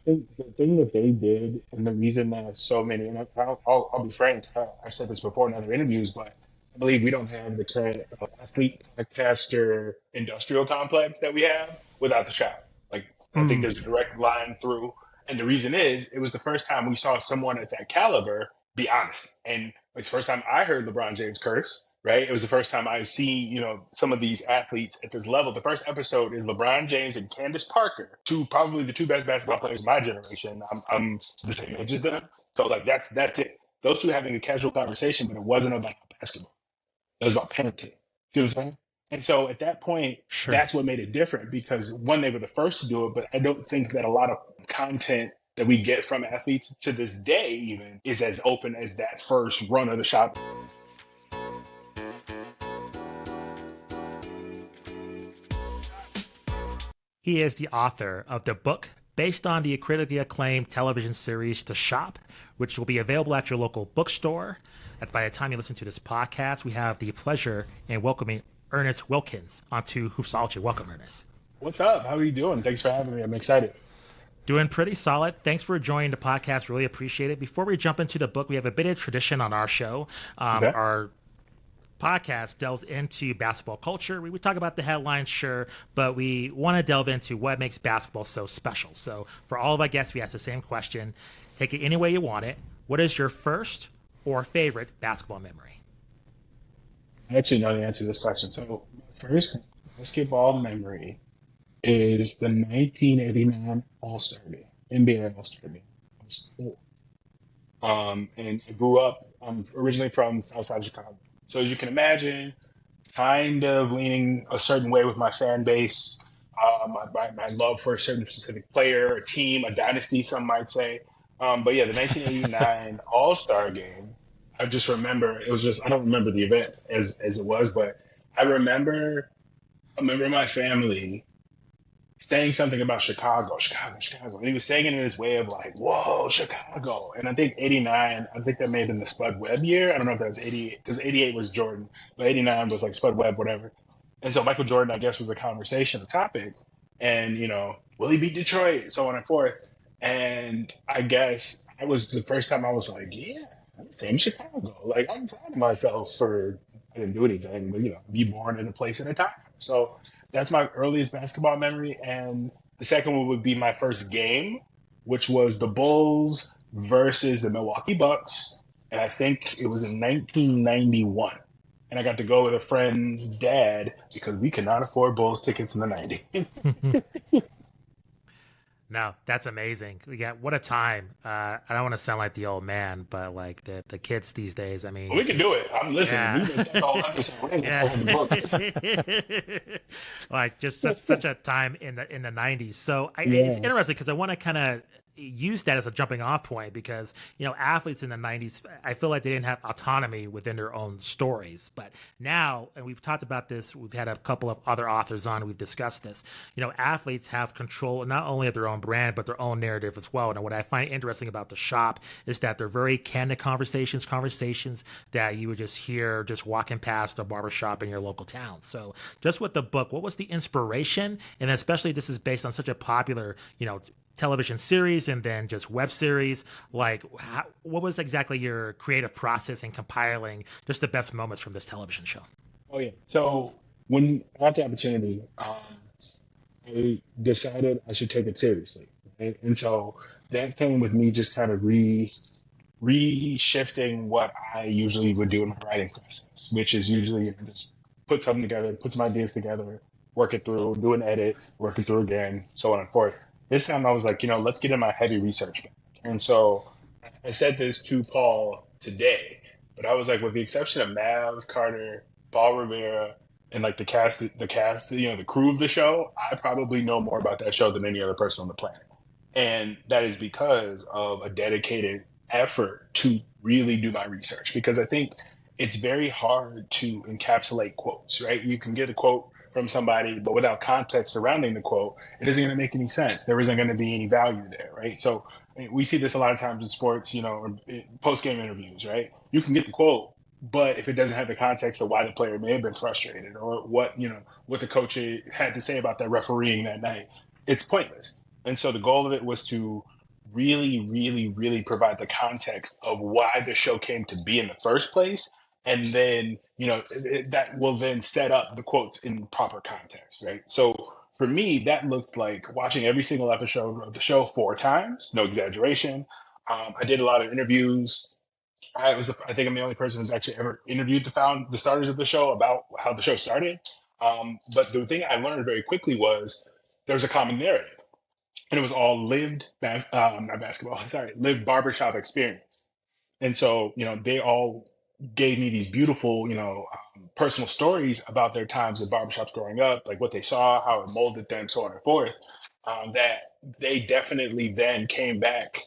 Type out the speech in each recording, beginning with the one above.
think the thing that they did, and the reason that so many, and I'll be frank, I've said this before in other interviews, but I believe we don't have the current athlete podcaster industrial complex that we have without the shop. Like, I think Mm, there's a direct line through. And the reason is, it was the first time we saw someone at that caliber be honest. And it's the first time I heard LeBron James curse, right? It was the first time I've seen, some of these athletes at this level. The first episode is LeBron James and Candace Parker, probably the two best basketball players of my generation. I'm the same age as them. So like that's it. Those two having a casual conversation, but it wasn't about basketball. It was about parenting. See what I'm saying? And so at that point, sure. that's what made it different because one, they were the first to do it, but I don't think that a lot of content that we get from athletes to this day even is as open as that first run of the shop. He is the author of the book based on the critically acclaimed television series The Shop, which will be available at your local bookstore. And by the time you listen to this podcast, we have the pleasure in welcoming Ernest Wilkins onto Hoopsology. Welcome, Ernest. What's up? How are you doing? Thanks for having me. I'm excited. Doing pretty solid. Thanks for joining the podcast. Really appreciate it. Before we jump into the book, we have a bit of tradition on our show. Okay. Our podcast delves into basketball culture. We talk about the headlines, sure, but we want to delve into what makes basketball so special. So for all of our guests, we ask the same question. Take it any way you want it. What is your first or favorite basketball memory? I actually know the answer to this question. So my first basketball memory is the 1989 All-Star Game, NBA All-Star Game. I was four. And I grew up. I'm originally from Southside Chicago, so as you can imagine, kind of leaning a certain way with my fan base. My love for a certain specific player, a team, a dynasty, some might say. But yeah, the 1989 All Star Game. I just remember it was just I don't remember the event as it was, but I remember a member of my family saying something about Chicago, Chicago, Chicago. And he was saying it in his way of like, whoa, Chicago. And I think 89, I think that may have been the Spud Webb year. I don't know if that was 88, because 88 was Jordan, but 89 was like Spud Webb, whatever. And so Michael Jordan, I guess, was a conversation, a topic. And, will he beat Detroit? So on and forth. And I guess I was the first time I was like, yeah, I'm from Chicago. Like, I'm proud of myself for, I didn't do anything, but, be born in a place at a time. So that's my earliest basketball memory. And the second one would be my first game, which was the Bulls versus the Milwaukee Bucks. And I think it was in 1991. And I got to go with a friend's dad because we could not afford Bulls tickets in the 90s. No, that's amazing. Yeah, what a time. I don't want to sound like the old man, but like the kids these days, I mean, We can do just it. I'm listening. yeah. We did that whole episode. Let's Yeah. hold the book. Like just such a time in the 90s. So it's Yeah. interesting because I want to kind of use that as a jumping off point because athletes in the 90s, I feel like they didn't have autonomy within their own stories, but now, and we've talked about this, we've had a couple of other authors on, we've discussed this, athletes have control not only of their own brand but their own narrative as well. And what I find interesting about The Shop is that they're very candid conversations that you would just hear just walking past a barbershop in your local town. So just with the book, what was the inspiration? And especially this is based on such a popular television series and then just web series. Like what was exactly your creative process in compiling just the best moments from this television show? Oh, yeah. So when I got the opportunity, I decided I should take it seriously. Right? And so that came with me just kind of reshifting what I usually would do in my writing process, which is usually just put something together, put some ideas together, work it through, do an edit, work it through again, so on and forth. This time I was like, let's get in my heavy research bag. And so I said this to Paul today, but I was like, with the exception of Mav, Carter, Paul Rivera, and like the cast, the crew of the show, I probably know more about that show than any other person on the planet. And that is because of a dedicated effort to really do my research. Because I think it's very hard to encapsulate quotes, right? You can get a quote from somebody, but without context surrounding the quote, it isn't going to make any sense. There isn't going to be any value there, right? So I mean, we see this a lot of times in sports, or post game interviews, right? You can get the quote, but if it doesn't have the context of why the player may have been frustrated or what the coach had to say about that refereeing that night, it's pointless. And so the goal of it was to really, really, really provide the context of why the show came to be in the first place. And then, that will then set up the quotes in proper context, right? So for me, that looked like watching every single episode of the show 4 times, no exaggeration. I did a lot of interviews. I think I'm the only person who's actually ever interviewed the starters of the show about how the show started. But the thing I learned very quickly was there's a common narrative, and it was all not basketball, sorry, lived barbershop experience. And so, they all gave me these beautiful, personal stories about their times in barbershops growing up, like what they saw, how it molded them, so on and forth. That they definitely then came back,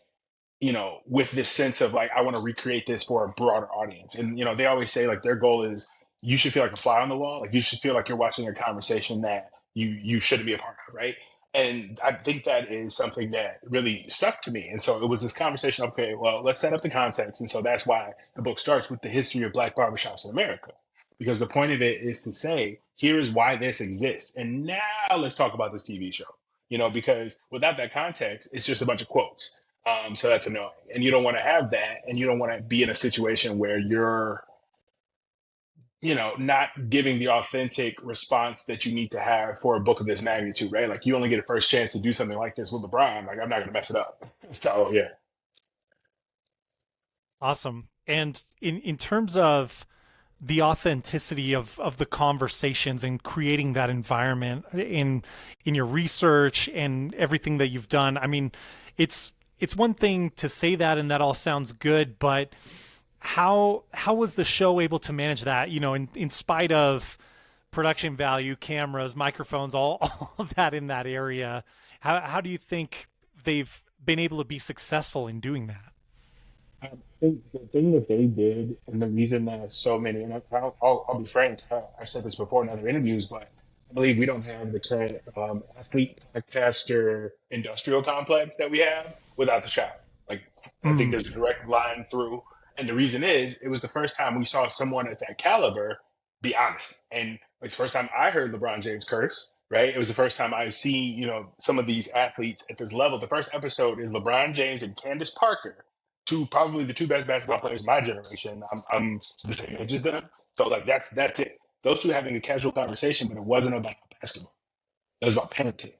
with this sense of like, I want to recreate this for a broader audience. And, they always say like their goal is you should feel like a fly on the wall. Like you should feel like you're watching a conversation that you shouldn't be a part of, right? And I think that is something that really stuck to me. And so it was this conversation, okay, well, let's set up the context. And so that's why the book starts with the history of Black barbershops in America. Because the point of it is to say, here is why this exists. And now let's talk about this TV show. Because without that context, it's just a bunch of quotes. So that's annoying. And you don't want to have that. And you don't want to be in a situation where you're, not giving the authentic response that you need to have for a book of this magnitude, right? Like you only get a first chance to do something like this with LeBron. Like I'm not going to mess it up. So yeah. Awesome. And in terms of the authenticity of the conversations and creating that environment in your research and everything that you've done, I mean, it's one thing to say that and that all sounds good, but how was the show able to manage that, in spite of production value, cameras, microphones, all of that in that area? How do you think they've been able to be successful in doing that? I think the thing that they did, and the reason that so many, and I'll be frank, I've said this before in other interviews, but I believe we don't have the current athlete podcaster industrial complex that we have without the shop. Like, I think Mm. there's a direct line through. And the reason is, it was the first time we saw someone at that caliber be honest. And it's the first time I heard LeBron James curse, right? It was the first time I've seen, some of these athletes at this level. The first episode is LeBron James and Candace Parker, probably the two best basketball players of my generation. I'm the same age as them. So like that's it. Those two having a casual conversation, but it wasn't about basketball. It was about parenting.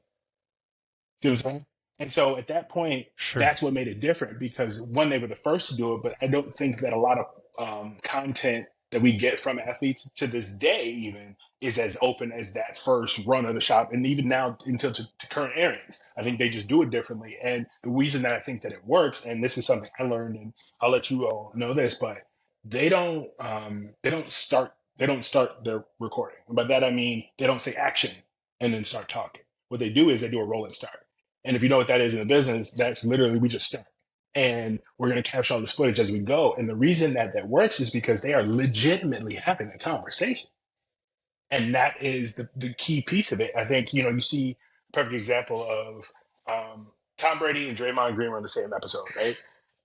See what I'm saying? And so at that point, Sure. that's what made it different because one, they were the first to do it, but I don't think that a lot of content that we get from athletes to this day even is as open as that first run of the shop. And even now until to current airings, I think they just do it differently. And the reason that I think that it works, and this is something I learned, and I'll let you all know this, but they don't start their recording. And by that I mean they don't say action and then start talking. What they do is they do a rolling start. And if you know what that is in the business, that's literally we just start. And we're going to capture all this footage as we go. And the reason that that works is because they are legitimately having a conversation. And that is the key piece of it. I think, you see a perfect example of Tom Brady and Draymond Green were in the same episode, right?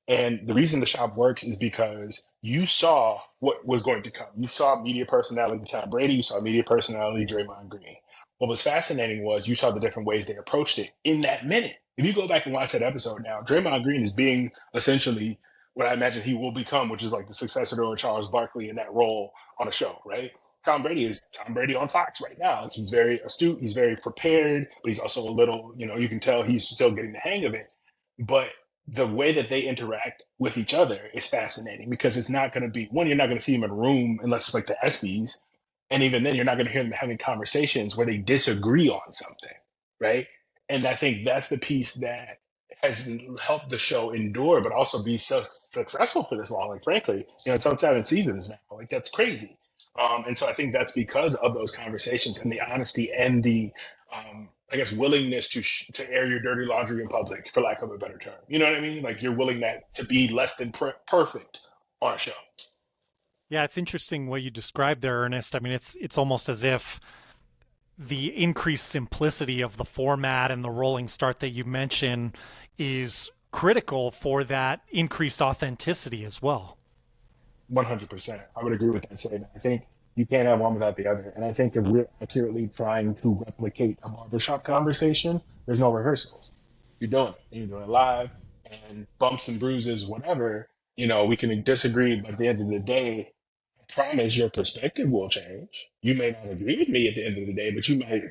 And the reason the shop works is because you saw what was going to come. You saw media personality Tom Brady, you saw media personality Draymond Green. What was fascinating was you saw the different ways they approached it in that minute. If you go back and watch that episode now, Draymond Green is being essentially what I imagine he will become, which is like the successor to Charles Barkley in that role on a show, right? Tom Brady is Tom Brady on Fox right now. He's very astute, he's very prepared, but he's also a little, you can tell he's still getting the hang of it. But the way that they interact with each other is fascinating because it's not going to be one, you're not going to see them in a room unless it's like the ESPYs. And even then, you're not going to hear them having conversations where they disagree on something, right? And I think that's the piece that has helped the show endure, but also be so successful for this long. Like, frankly, it's on 7 seasons now. Like, that's crazy. And so I think that's because of those conversations and the honesty and the, I guess, willingness to air your dirty laundry in public, for lack of a better term. You know what I mean? Like you're willing to be less than perfect on a show. Yeah, it's interesting what you described there, Ernest. I mean, it's almost as if the increased simplicity of the format and the rolling start that you mentioned is critical for that increased authenticity as well. 100%. I would agree with that statement. I think you can't have one without the other. And I think if we're accurately trying to replicate a barbershop conversation, there's no rehearsals. You're doing it. And you're doing it live. and bumps and bruises, whatever, we can disagree, but at the end of the day, I promise your perspective will change. You may not agree with me at the end of the day, but you might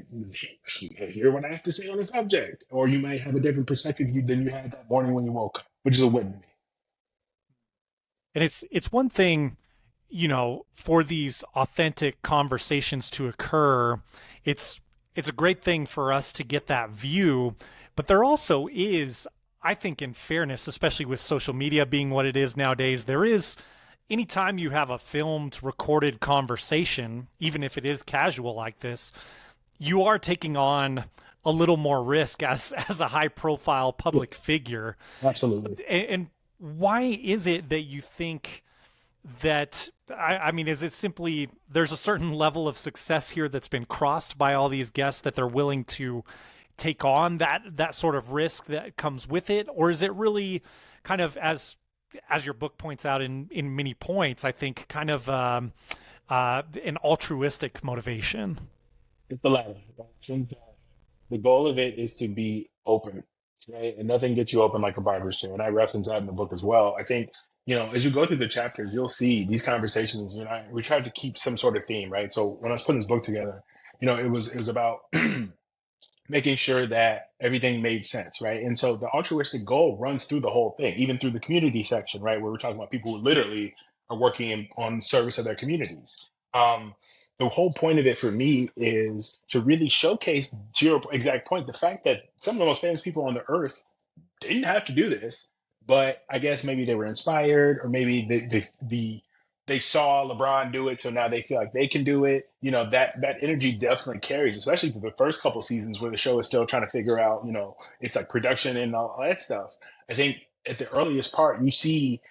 hear what I have to say on the subject, or you might have a different perspective than you had that morning when you woke up, which is a win to me. And it's one thing, for these authentic conversations to occur, it's a great thing for us to get that view, but there also is, I think, in fairness, especially with social media being what it is nowadays, there is, anytime you have a filmed, recorded conversation, even if it is casual like this, you are taking on a little more risk as a high profile public figure. Absolutely. And why is it that you think that, I mean, is it simply there's a certain level of success here that's been crossed by all these guests that they're willing to take on that sort of risk that comes with it? Or is it really kind of, as your book points out in many points, I think kind of an altruistic motivation? It's the latter. I think that the goal of it is to be open, right? And nothing gets you open like a barber's chair. And I reference that in the book as well. I think, as you go through the chapters, you'll see these conversations. We tried to keep some sort of theme, right? So when I was putting this book together, it was about making sure that everything made sense, right? And so the altruistic goal runs through the whole thing, even through the community section, right? Where we're talking about people who literally are working on service of their communities. The whole point of it for me is to really showcase, to your exact point, the fact that some of the most famous people on the earth didn't have to do this, but I guess maybe they were inspired, or maybe they saw LeBron do it, so now they feel like they can do it. That energy definitely carries, especially through the first couple seasons where the show is still trying to figure out, it's like production and all that stuff. I think at the earliest part, you see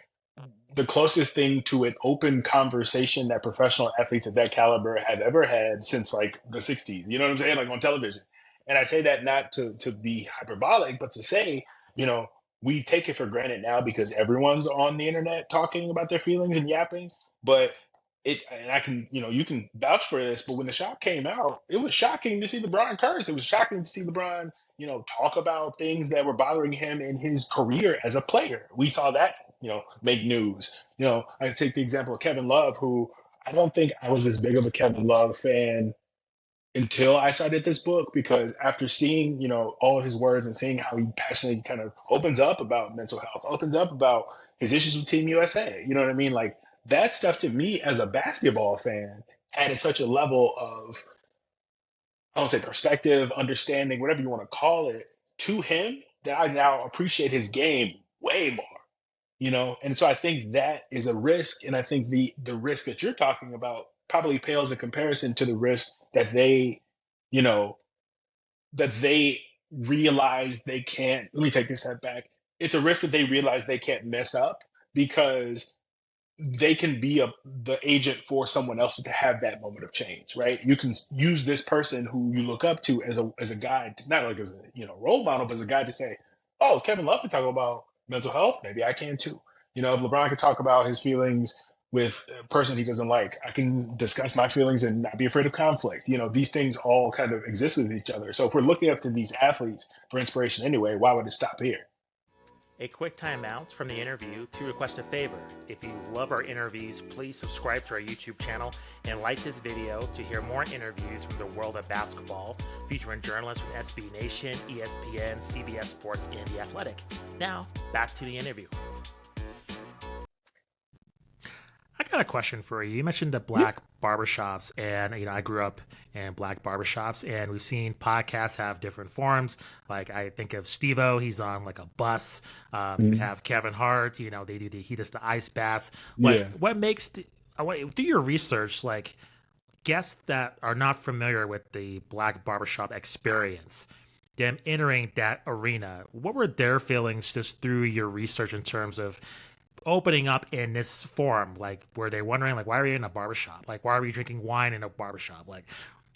the closest thing to an open conversation that professional athletes of that caliber have ever had since like the 60s. You know what I'm saying? Like on television. And I say that not to be hyperbolic, but to say, we take it for granted now because everyone's on the internet talking about their feelings and yapping. But and I can, you can vouch for this, but when the shot came out, it was shocking to see LeBron curse. It was shocking to see LeBron, talk about things that were bothering him in his career as a player. We saw that, make news. I take the example of Kevin Love, who I don't think I was as big of a Kevin Love fan until I started this book, because after seeing, all of his words and seeing how he passionately kind of opens up about mental health, opens up about his issues with Team USA, you know what I mean? Like that stuff to me as a basketball fan added such a level of, I don't say perspective, understanding, whatever you want to call it, to him, that I now appreciate his game way more. And so I think that is a risk, and I think the risk that you're talking about probably pales in comparison to the risk that you know that they realize they can't. Let me take this step back. It's a risk that they realize they can't mess up, because they can be the agent for someone else to have that moment of change, right? You can use this person who you look up to as a guide, not like as a role model, but as a guide to say, oh, Kevin Love can talk about mental health, maybe I can too. If LeBron can talk about his feelings with a person he doesn't like, I can discuss my feelings and not be afraid of conflict. These things all kind of exist with each other. So if we're looking up to these athletes for inspiration anyway, why would it stop here? A quick timeout from the interview to request a favor. If you love our interviews, please subscribe to our YouTube channel and like this video to hear more interviews from the world of basketball, featuring journalists from SB Nation, ESPN, CBS Sports, and The Athletic. Now, back to the interview. I got a question for you. You mentioned the black barbershops, and I grew up in black barbershops, and we've seen podcasts have different forms. Like I think of Steve-O, he's on like a bus. You have Kevin Hart, he does the ice baths. What makes do your research, like guests that are not familiar with the black barbershop experience, them entering that arena, what were their feelings just through your research in terms of opening up in this forum? Like, were they wondering, like, why are you in a barbershop? Like, why are we drinking wine in a barbershop? Like,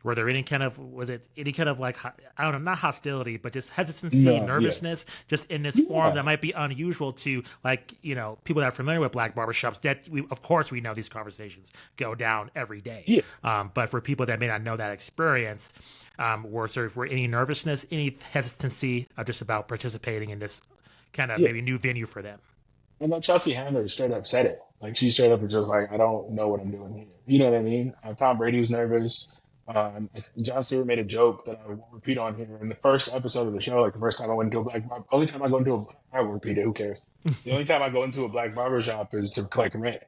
were there was it any kind of like, I don't know, not hostility, but just hesitancy, nervousness, just in this forum that might be unusual to, like, people that are familiar with black barbershops, that of course we know these conversations go down every day. But for people that may not know that experience, were any nervousness, any hesitancy just about participating in this kind of Yeah. maybe new venue for them. And then Chelsea Handler straight up said it. Like she straight up was just like, I don't know what I'm doing here. You know what I mean? Tom Brady was nervous. John Stewart made a joke that I won't repeat on here. In the first episode of the show, like the first time I went into a black barber, only time I go into a, I won't repeat it. Who cares? The only time I go into a black barber shop is to collect rent.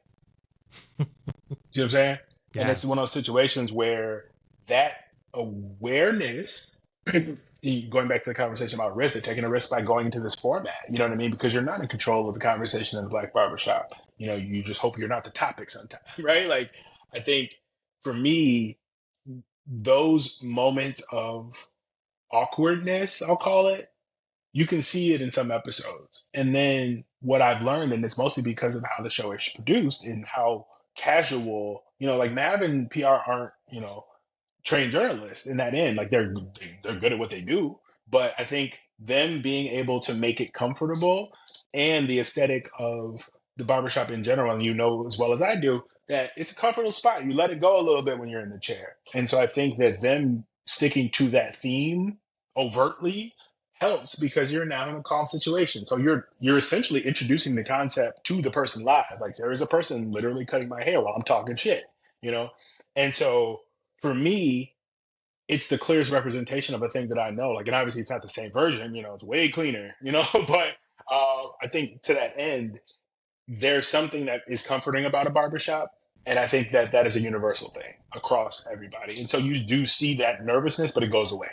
See what I'm saying? And Yeah. it's one of those situations where that awareness, going back to the conversation about risk, they're taking a risk by going into this format. You know what I mean? Because you're not in control of the conversation in the black barbershop. You know, you just hope you're not the topic sometimes, right? Like, I think for me, those moments of awkwardness, I'll call it, you can see it in some episodes. And then what I've learned, and it's mostly because of how the show is produced and how casual, like Mav and PR aren't, trained journalists in that end. Like they're good at what they do, but I think them being able to make it comfortable and the aesthetic of the barbershop in general, and as well as I do, that it's a comfortable spot. You let it go a little bit when you're in the chair. And so I think that them sticking to that theme overtly helps because you're now in a calm situation. So you're essentially introducing the concept to the person live. Like there is a person literally cutting my hair while I'm talking shit, you know? And so for me, it's the clearest representation of a thing that I know. Like, and obviously it's not the same version, it's way cleaner, but I think to that end, there's something that is comforting about a barbershop. And I think that that is a universal thing across everybody. And so you do see that nervousness, but it goes away.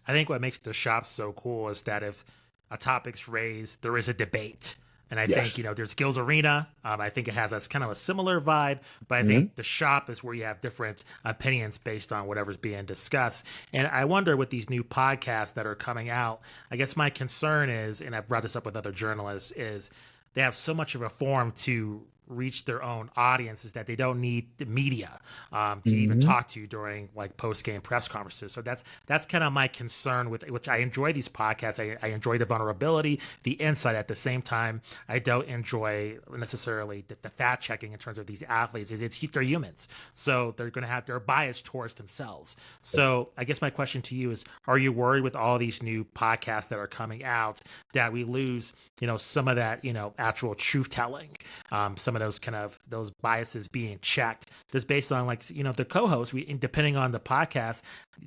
I think what makes the shop so cool is that if a topic's raised, there is a debate. And I Yes. think, there's Gills Arena. I think it has a kind of a similar vibe, but I think the shop is where you have different opinions based on whatever's being discussed. And I wonder with these new podcasts that are coming out, I guess my concern is, and I've brought this up with other journalists, is they have so much of a forum to reach their own audiences that they don't need the media to even talk to you during like post-game press conferences. So that's kind of my concern with which I enjoy these podcasts. I enjoy the vulnerability, the insight. At the same time, I don't enjoy necessarily the fact checking in terms of these athletes. They're humans, so they're going to have their bias towards themselves. So I guess my question to you is: are you worried with all these new podcasts that are coming out that we lose, some of that, actual truth telling, some of those biases being checked just based on the co-hosts, depending on the podcast,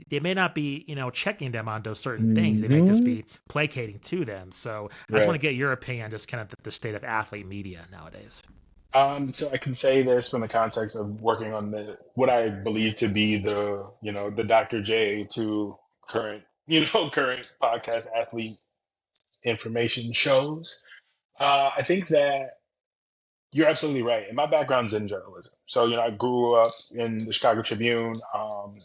they may not be, checking them on those certain things. They may just be placating to them. So I just want to get your opinion on just kind of the state of athlete media nowadays. So I can say this from the context of working on what I believe to be the Dr. J to current, current podcast athlete information shows. I think that you're absolutely right. And my background's in journalism. So, I grew up in the Chicago Tribune,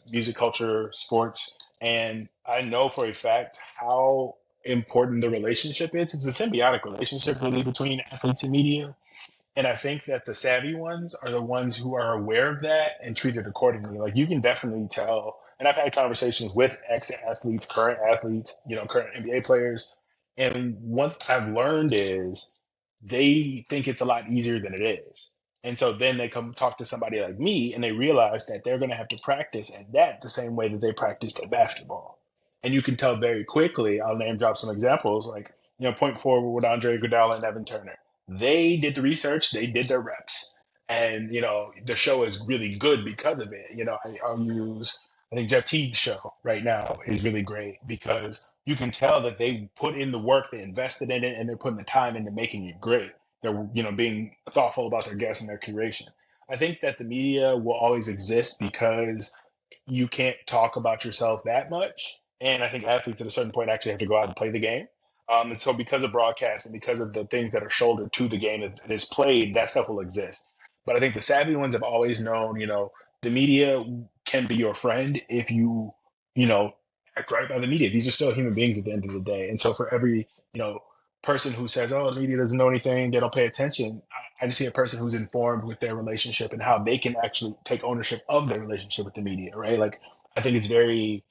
music, culture, sports, and I know for a fact how important the relationship is. It's a symbiotic relationship really between athletes and media. And I think that the savvy ones are the ones who are aware of that and treat it accordingly. Like you can definitely tell. And I've had conversations with ex-athletes, current athletes, current NBA players. And what I've learned is they think it's a lot easier than it is. And so then they come talk to somebody like me and they realize that they're going to have to practice at that the same way that they practiced at basketball. And you can tell very quickly, I'll name drop some examples, like, point forward with Andre Iguodala and Evan Turner. They did the research, they did their reps, and the show is really good because of it. I'll use, I think Jeff Teague's show right now is really great because you can tell that they put in the work, they invested in it, and they're putting the time into making it great. They're being thoughtful about their guests and their curation. I think that the media will always exist because you can't talk about yourself that much, and I think athletes at a certain point actually have to go out and play the game. And so because of broadcast and because of the things that are shouldered to the game that is played, that stuff will exist. But I think the savvy ones have always known, the media can be your friend if you act right by the media. These are still human beings at the end of the day. And so for every, person who says, oh, the media doesn't know anything, they don't pay attention, I just see a person who's informed with their relationship and how they can actually take ownership of their relationship with the media, right? Like, I think it's very,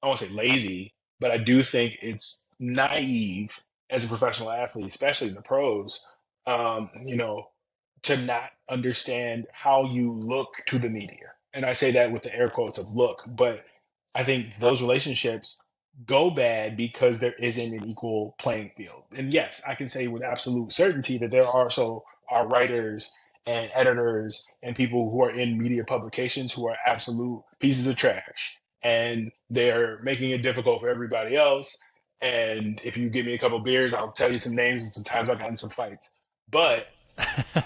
I won't say lazy, but I do think it's naive as a professional athlete, especially in the pros, to not understand how you look to the media. And I say that with the air quotes of look, but I think those relationships go bad because there isn't an equal playing field. And yes, I can say with absolute certainty that there also are writers and editors and people who are in media publications who are absolute pieces of trash. And they're making it difficult for everybody else. And if you give me a couple beers, I'll tell you some names, and sometimes I've gotten some fights. But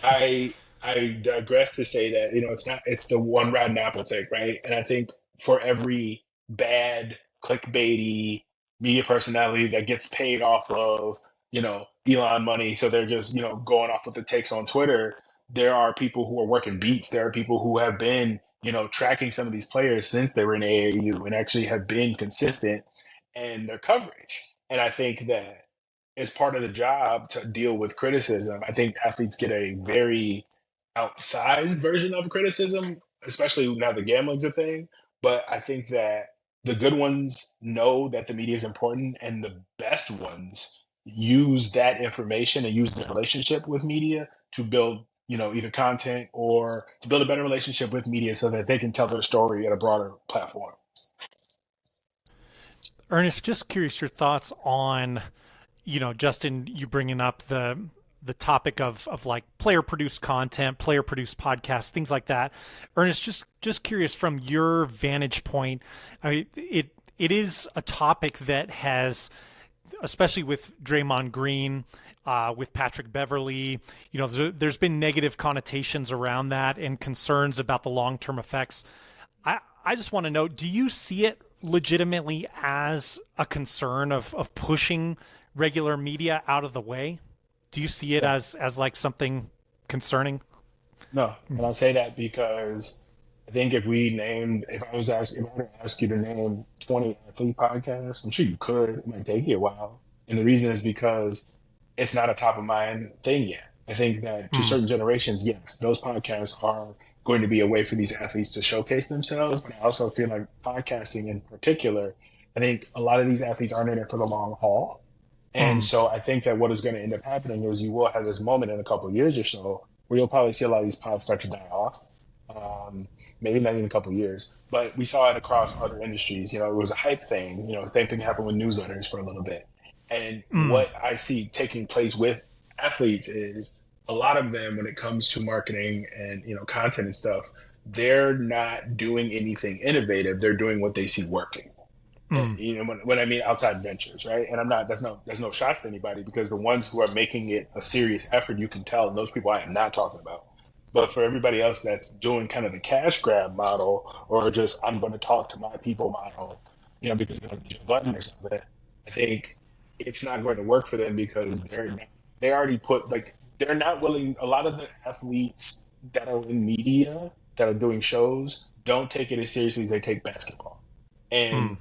I I digress to say that it's the one rotten apple thing, right? And I think for every bad clickbaity media personality that gets paid off of Elon money, so they're just going off with the takes on Twitter. There are people who are working beats. There are people who have been tracking some of these players since they were in AAU and actually have been consistent in their coverage. And I think that as part of the job to deal with criticism, I think athletes get a very outsized version of criticism, especially now the gambling's a thing. But I think that the good ones know that the media is important, and the best ones use that information and use their relationship with media to build, either content or to build a better relationship with media so that they can tell their story at a broader platform. Ernest, just curious your thoughts on, Justin, you bringing up the topic of like player produced content, player produced podcasts, things like that. Ernest, just curious from your vantage point. I mean, it is a topic that has, especially with Draymond Green, with Patrick Beverly, there's been negative connotations around that and concerns about the long-term effects. I just want to know, do you see it legitimately as a concern of pushing regular media out of the way? Do you see it as like something concerning? No, and I'll say that because I think if I was to ask you to name 20 athlete podcasts, I'm sure you could. It might take you a while. And the reason is because it's not a top of mind thing yet. I think that to certain generations, yes, those podcasts are going to be a way for these athletes to showcase themselves. But I also feel like podcasting in particular, I think a lot of these athletes aren't in it for the long haul. And so I think that what is going to end up happening is you will have this moment in a couple of years or so where you'll probably see a lot of these pods start to die off. Maybe not even a couple of years, but we saw it across other industries. It was a hype thing. Same thing happened with newsletters for a little bit. And what I see taking place with athletes is a lot of them, when it comes to marketing and content and stuff, they're not doing anything innovative. They're doing what they see working. When I mean outside ventures, right? And there's no shots to anybody, because the ones who are making it a serious effort, you can tell, and those people I am not talking about. But for everybody else that's doing kind of the cash grab model, or just I'm going to talk to my people model, because they don't get a button or something, I think it's not going to work for them because they already put, like, they're not willing. A lot of the athletes that are in media that are doing shows don't take it as seriously as they take basketball. And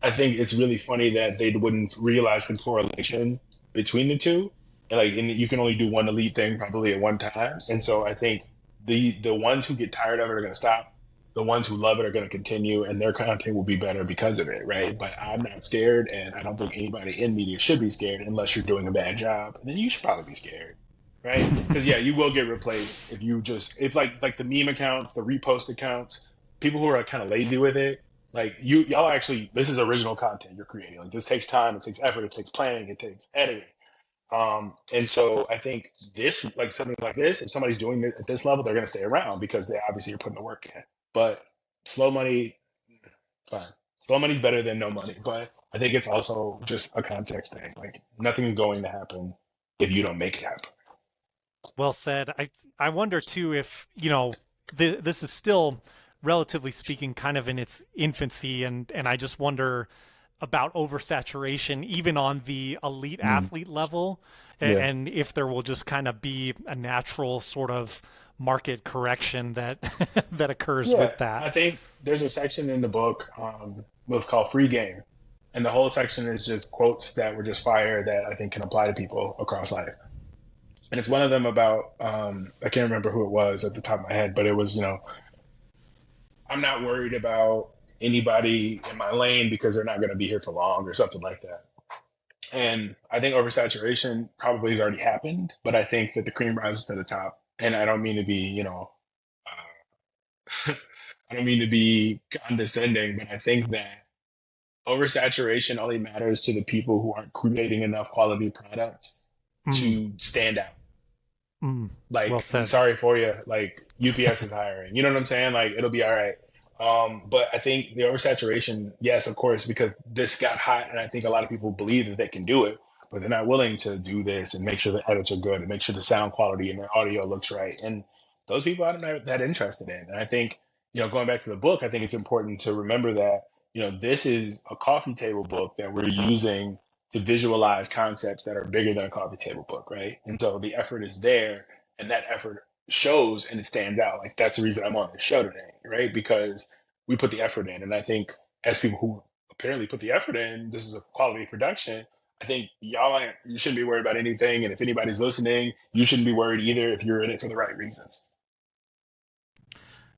I think it's really funny that they wouldn't realize the correlation between the two. And you can only do one elite thing probably at one time. And so I think the ones who get tired of it are going to stop. The ones who love it are going to continue, and their content will be better because of it, right? But I'm not scared, and I don't think anybody in media should be scared unless you're doing a bad job. And then you should probably be scared, right? Because you will get replaced if like the meme accounts, the repost accounts, people who are kind of lazy with it. Like y'all actually, this is original content you're creating. Like, this takes time, it takes effort, it takes planning, it takes editing. And so I think something like this, if somebody's doing it at this level, they're going to stay around because they obviously are putting the work in. But slow money, fine. Slow money's better than no money. But I think it's also just a context thing. Like, nothing is going to happen if you don't make it happen. Well said. I wonder too if this is still, relatively speaking, kind of in its infancy, and I just wonder about oversaturation even on the elite athlete level, and if there will just kind of be a natural sort of market correction that that occurs with that. I think there's a section in the book, what's called Free Game, and the whole section is just quotes that were just fire that I think can apply to people across life. And it's one of them about I can't remember who it was at the top of my head, but it was, I'm not worried about anybody in my lane because they're not going to be here for long, or something like that. And I think oversaturation probably has already happened, but I think that the cream rises to the top. And I don't mean to be, I don't mean to be condescending, but I think that oversaturation only matters to the people who aren't creating enough quality product Mm, to stand out. mm. Well Like, I'm said. sorry for you. Like, UPS is hiring. You know what I'm saying? Like, it'll be all right. But I think the oversaturation, yes, of course, because this got hot, and I think a lot of people believe that they can do it, but they're not willing to do this and make sure the edits are good and make sure the sound quality and the audio looks right. And those people I'm not that interested in. And I think, going back to the book, I think it's important to remember that, this is a coffee table book that we're using to visualize concepts that are bigger than a coffee table book, right? And so the effort is there, and that effort shows and it stands out. Like, that's the reason I'm on the show today, right? Because we put the effort in, and I think as people who apparently put the effort in, this is a quality production. I think you shouldn't be worried about anything, and if anybody's listening, you shouldn't be worried either if you're in it for the right reasons.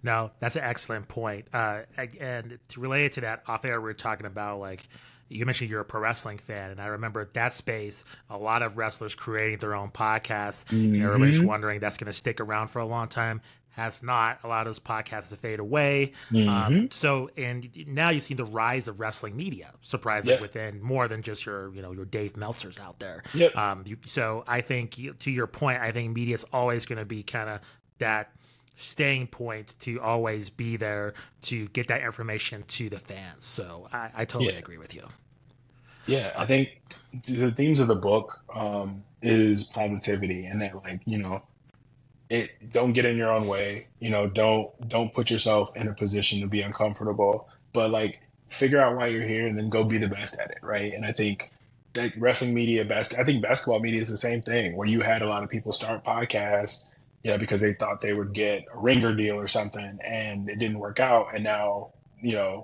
No, that's an excellent point. And to relate to that, off air, we were talking about like you mentioned you're a pro wrestling fan, and I remember that space. A lot of wrestlers creating their own podcasts. Everybody's Mm-hmm. wondering that's going to stick around for a long time. Has not. A lot of those podcasts have fade away. Mm-hmm. And now you've seen the rise of wrestling media, surprisingly, Yep. within more than just your Dave Meltzers out there. Yep. So I think to your point, I think media is always going to be kind of that staying point to always be there to get that information to the fans. So I totally Yeah. agree with you. Yeah. I Uh, think the themes of the book is positivity, and that, like, it don't get in your own way. Don't put yourself in a position to be uncomfortable, but like, figure out why you're here and then go be the best at it, right? And I think that wrestling media, I think basketball media is the same thing, where you had a lot of people start podcasts, because they thought they would get a ringer deal or something, and it didn't work out, and now,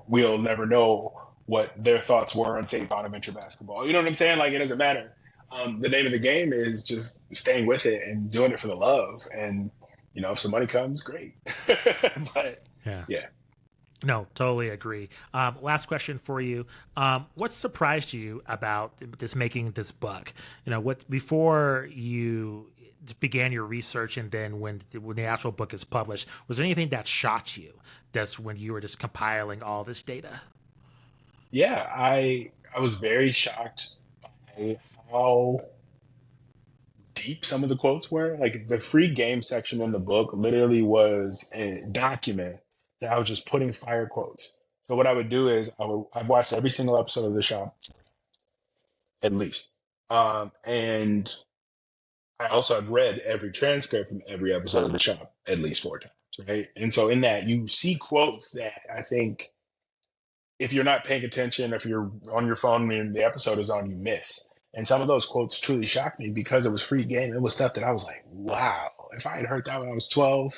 we'll never know what their thoughts were on St. Bonaventure basketball. You know what I'm saying? Like, it doesn't matter. The name of the game is just staying with it and doing it for the love. And, if some money comes, great. But yeah. yeah. No, totally agree. Last question for you. What surprised you about this making this book? What before you began your research and then when the actual book is published, was there anything that shocked you? That's when you were just compiling all this data. Yeah, I was very shocked by how deep some of the quotes were. Like, the free game section in the book literally was a document that I was just putting fire quotes. So what I would do is I've watched every single episode of The Shop, at least. And I also have read every transcript from every episode of The Shop at least 4 times, right? And so in that, you see quotes that I think, if you're not paying attention, if you're on your phone when the episode is on, you miss. And some of those quotes truly shocked me because it was free game. It was stuff that I was like, wow, if I had heard that when I was 12,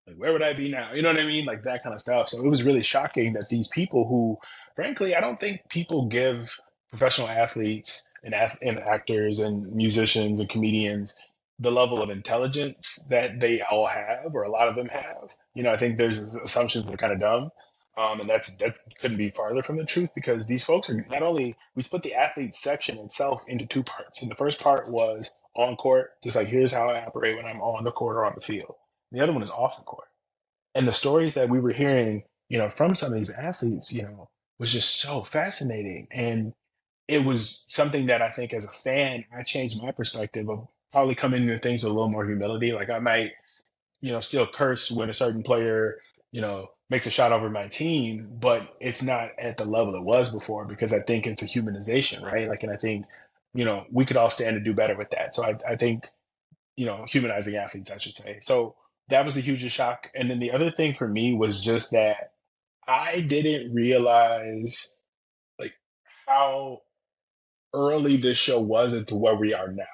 like, where would I be now? You know what I mean? Like, that kind of stuff. So it was really shocking that these people who, frankly, I don't think people give professional athletes and actors and musicians and comedians the level of intelligence that they all have, or a lot of them have. I think there's assumptions that are kind of dumb. And that couldn't be farther from the truth, because these folks are not only, we split the athlete section itself into 2 parts. And the first part was on court, just like, here's how I operate when I'm on the court or on the field. The other one is off the court. And the stories that we were hearing, from some of these athletes, was just so fascinating. And it was something that I think, as a fan, I changed my perspective of probably coming into things with a little more humility. Like, I might, still curse when a certain player, makes a shot over my team, but it's not at the level it was before, because I think it's a humanization, right? Like, and I think, we could all stand to do better with that. So I think, humanizing athletes, I should say. So that was the hugest shock. And then the other thing for me was just that I didn't realize, like, how early this show was into where we are now,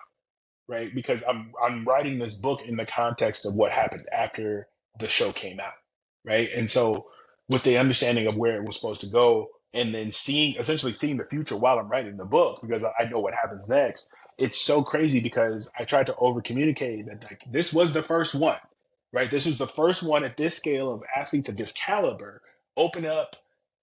right? Because I'm writing this book in the context of what happened after the show came out, right? And so, with the understanding of where it was supposed to go, and then essentially seeing the future while I'm writing the book, because I know what happens next. It's so crazy because I tried to over communicate that, like, this was the first one, right? This was the first one at this scale of athletes of this caliber open up,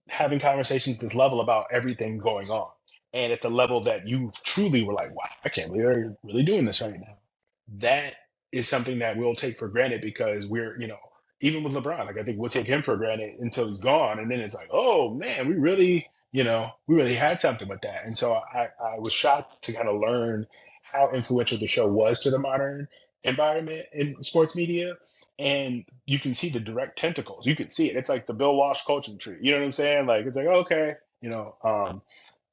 having conversations at this level about everything going on, and at the level that you truly were like, wow, I can't believe they're really doing this right now. That is something that we'll take for granted, because we're, even with LeBron, like I think we'll take him for granted until he's gone, and then it's like, oh man, we really, we really had something with that. And so I was shocked to kind of learn how influential the show was to the modern environment in sports media. And you can see the direct tentacles. You can see it. It's like the Bill Walsh coaching tree. You know what I'm saying? Like it's like, okay,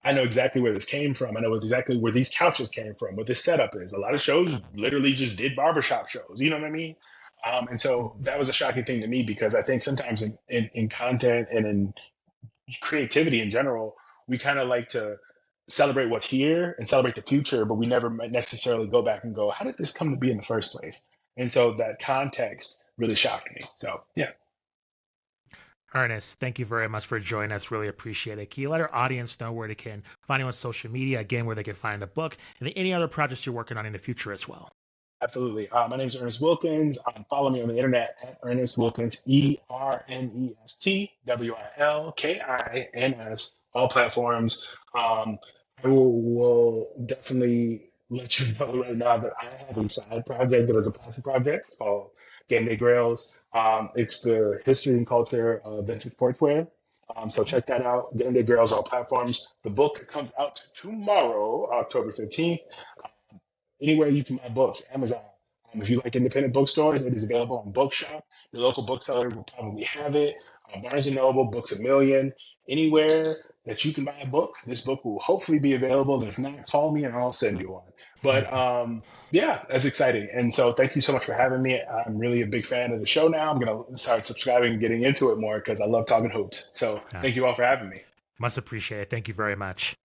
I know exactly where this came from. I know exactly where these couches came from, what this setup is. A lot of shows literally just did barbershop shows. You know what I mean? And so that was a shocking thing to me because I think sometimes in content and in creativity in general, we kind of like to celebrate what's here and celebrate the future, but we never necessarily go back and go, how did this come to be in the first place? And so that context really shocked me. So, yeah. Ernest, thank you very much for joining us. Really appreciate it. Can you let our audience know where they can find you on social media, again, where they can find the book, and then any other projects you're working on in the future as well? Absolutely. My name is Ernest Wilkins. Follow me on the internet at Ernest Wilkins, ErnestWilkins, all platforms. I will definitely let you know right now that I have a side project that is a passion project. It's called Game Day Grails. It's the history and culture of vintage sportswear. So check that out. Game Day Grails, all platforms. The book comes out tomorrow, October 15th. Anywhere you can buy books, Amazon. If you like independent bookstores, it is available on Bookshop. Your local bookseller will probably have it. Barnes and Noble, Books a Million, anywhere that you can buy a book. This book will hopefully be available. If not, call me and I'll send you one. But yeah, that's exciting. And so thank you so much for having me. I'm really a big fan of the show now. I'm going to start subscribing and getting into it more because I love talking hoops. So thank you all for having me. Must appreciate it. Thank you very much.